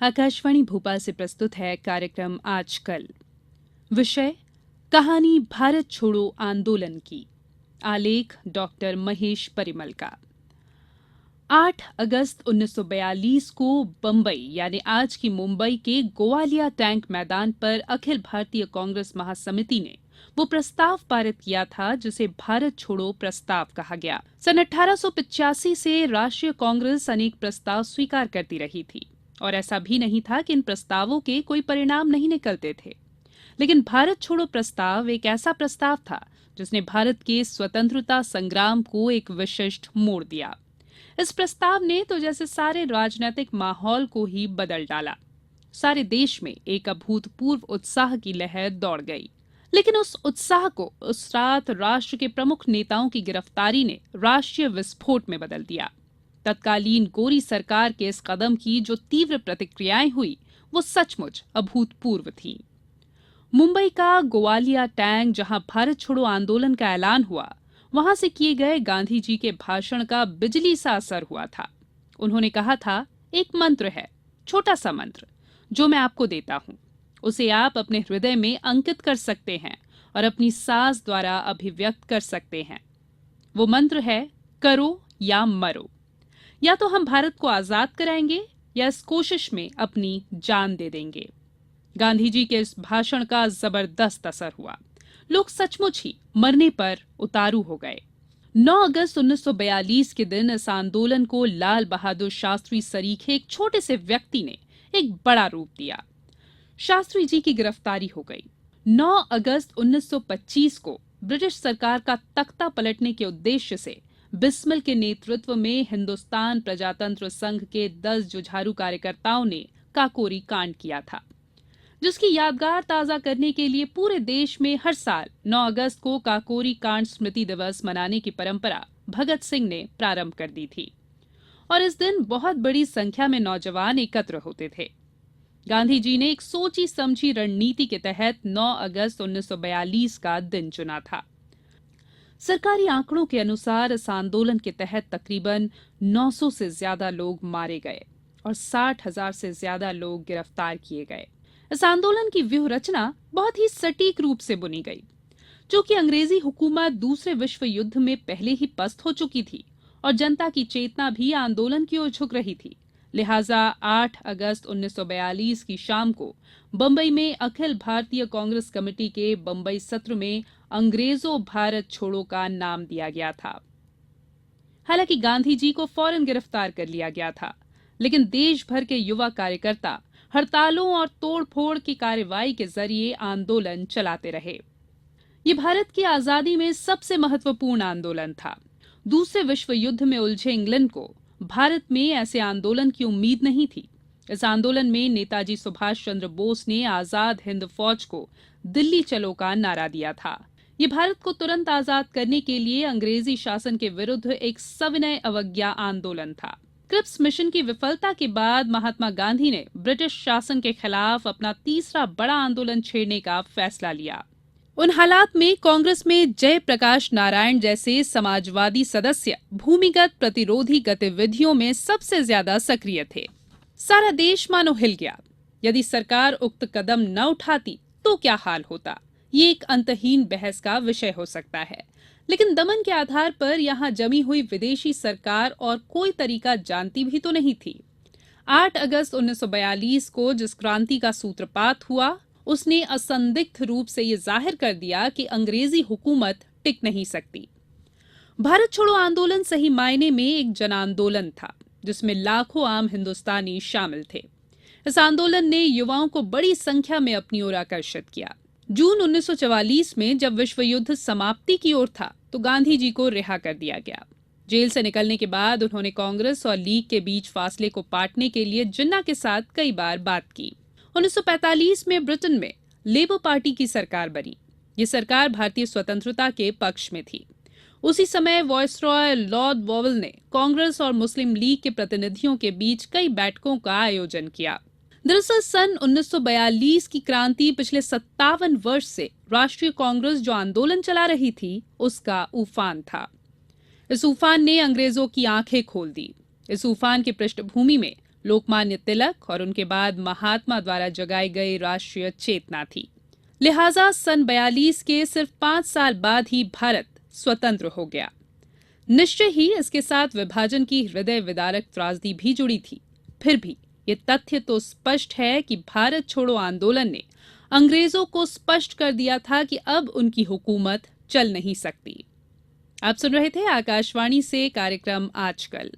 आकाशवाणी भोपाल से प्रस्तुत है कार्यक्रम आजकल। विषय कहानी भारत छोड़ो आंदोलन की। आलेख डॉक्टर महेश परिमल का। 8 अगस्त 1942 को बंबई यानी आज की मुंबई के गोवालिया टैंक मैदान पर अखिल भारतीय कांग्रेस महासमिति ने वो प्रस्ताव पारित किया था जिसे भारत छोड़ो प्रस्ताव कहा गया। सन 1885 से राष्ट्रीय कांग्रेस अनेक प्रस्ताव स्वीकार करती रही थी और ऐसा भी नहीं था कि इन प्रस्तावों के कोई परिणाम नहीं निकलते थे। लेकिन भारत छोड़ो प्रस्ताव एक ऐसा प्रस्ताव था जिसने भारत के स्वतंत्रता संग्राम को एक विशिष्ट मोड़ दिया। इस प्रस्ताव ने तो जैसे सारे राजनीतिक माहौल को ही बदल डाला। सारे देश में एक अभूतपूर्व उत्साह की लहर दौड़ गई। लेकिन उस उत्साह को उस रात राष्ट्र के प्रमुख नेताओं की गिरफ्तारी ने राष्ट्रीय विस्फोट में बदल दिया। तत्कालीन गोरी सरकार के इस कदम की जो तीव्र प्रतिक्रियाएं हुई वो सचमुच अभूतपूर्व थीं। मुंबई का गोवालिया टैंक जहां भारत छोड़ो आंदोलन का ऐलान हुआ, वहां से किए गए गांधी जी के भाषण का बिजली सा असर हुआ था। उन्होंने कहा था, एक मंत्र है, छोटा सा मंत्र, जो मैं आपको देता हूं। उसे आप अपने हृदय में अंकित कर सकते हैं और अपनी सांस द्वारा अभिव्यक्त कर सकते हैं। वो मंत्र है, करो या मरो। या तो हम भारत को आजाद कराएंगे या इस कोशिश में अपनी जान दे देंगे। गांधी जी के इस भाषण का जबरदस्त असर हुआ। लोग सचमुच ही मरने पर उतारू हो गए। 9 अगस्त 1942 के दिन इस आंदोलन को लाल बहादुर शास्त्री सरीखे एक छोटे से व्यक्ति ने एक बड़ा रूप दिया। शास्त्री जी की गिरफ्तारी हो गई। 9 अगस्त 1925 को ब्रिटिश सरकार का तख्ता पलटने के उद्देश्य से बिस्मिल के नेतृत्व में हिंदुस्तान प्रजातंत्र संघ के 10 जुझारू कार्यकर्ताओं ने काकोरी कांड किया था, जिसकी यादगार ताजा करने के लिए पूरे देश में हर साल 9 अगस्त को काकोरी कांड स्मृति दिवस मनाने की परंपरा भगत सिंह ने प्रारंभ कर दी थी और इस दिन बहुत बड़ी संख्या में नौजवान एकत्र होते थे। गांधी जी ने एक सोची समझी रणनीति के तहत 9 अगस्त 1942 का दिन चुना था। सरकारी आंकड़ों के अनुसार इस आंदोलन के तहत तकरीबन 900 से ज्यादा लोग मारे गए और 60,000 से ज्यादा लोग गिरफ्तार किए गए। इस आंदोलन की व्यूह रचना बहुत ही सटीक रूप से बुनी गई। चूंकि अंग्रेजी हुकूमत दूसरे विश्व युद्ध में पहले ही पस्त हो चुकी थी और जनता की चेतना भी आंदोलन की ओर झुक रही थी, लिहाजा 8 अगस्त 1942 की शाम को बंबई में अखिल भारतीय कांग्रेस कमेटी के बंबई सत्र में अंग्रेजों भारत छोड़ो का नाम दिया गया था। हालांकि गांधी जी को फौरन गिरफ्तार कर लिया गया था, लेकिन देश भर के युवा कार्यकर्ता हड़तालों और तोड़फोड़ की कार्रवाई के जरिए आंदोलन चलाते रहे। ये भारत की आजादी में सबसे महत्वपूर्ण आंदोलन था। दूसरे विश्व युद्ध में उलझे इंग्लैंड को भारत में ऐसे आंदोलन की उम्मीद नहीं थी। इस आंदोलन में नेताजी सुभाष चंद्र बोस ने आजाद हिंद फौज को दिल्ली चलो का नारा दिया था। ये भारत को तुरंत आजाद करने के लिए अंग्रेजी शासन के विरुद्ध एक सविनय अवज्ञा आंदोलन था। क्रिप्स मिशन की विफलता के बाद महात्मा गांधी ने ब्रिटिश शासन के खिलाफ अपना तीसरा बड़ा आंदोलन छेड़ने का फैसला लिया। उन हालात में कांग्रेस में जयप्रकाश नारायण जैसे समाजवादी सदस्य भूमिगत प्रतिरोधी गतिविधियों में सबसे ज्यादा सक्रिय थे। सारा देश मानो हिल गया। यदि सरकार उक्त कदम न उठाती तो क्या हाल होता, ये एक अंतहीन बहस का विषय हो सकता है। लेकिन दमन के आधार पर यहाँ जमी हुई विदेशी सरकार और कोई तरीका जानती भी तो नहीं थी। 8 अगस्त 1942 को जिस क्रांति का सूत्रपात हुआ, उसने असंदिग्ध रूप से ये जाहिर कर दिया कि अंग्रेजी हुकूमत टिक नहीं सकती। भारत छोड़ो आंदोलन सही मायने में एक जन आंदोलन था, जिसमें लाखों आम हिंदुस्तानी शामिल थे। इस आंदोलन ने युवाओं को बड़ी संख्या में अपनी ओर आकर्षित किया। जून 1944 में जब विश्व युद्ध समाप्ति की ओर था तो गांधी जी को रिहा कर दिया गया। जेल से निकलने के बाद उन्होंने कांग्रेस और लीग के बीच फासले को पाटने के लिए जिन्ना के साथ कई बार बात की। 1945 में ब्रिटेन में लेबर पार्टी की सरकार बनी। ये सरकार भारतीय स्वतंत्रता के पक्ष में थी। उसी समय वायसरॉय लॉर्ड वॉवेल ने कांग्रेस और मुस्लिम लीग के प्रतिनिधियों के बीच कई बैठकों का आयोजन किया। दरअसल सन 1942 की क्रांति पिछले 57 वर्ष से राष्ट्रीय कांग्रेस जो आंदोलन चला रही थी, उसका उफान था। इस उफान ने अंग्रेजों की आंखें खोल दी। इस उफान की पृष्ठभूमि में लोकमान्य तिलक और उनके बाद महात्मा द्वारा जगाई गई राष्ट्रीय चेतना थी। लिहाजा सन 42 के सिर्फ 5 साल बाद ही भारत स्वतंत्र हो गया। निश्चय ही इसके साथ विभाजन की हृदय विदारक त्रासदी भी जुड़ी थी। फिर भी ये तथ्य तो स्पष्ट है कि भारत छोड़ो आंदोलन ने अंग्रेजों को स्पष्ट कर दिया था कि अब उनकी हुकूमत चल नहीं सकती। आप सुन रहे थे आकाशवाणी से कार्यक्रम आजकल।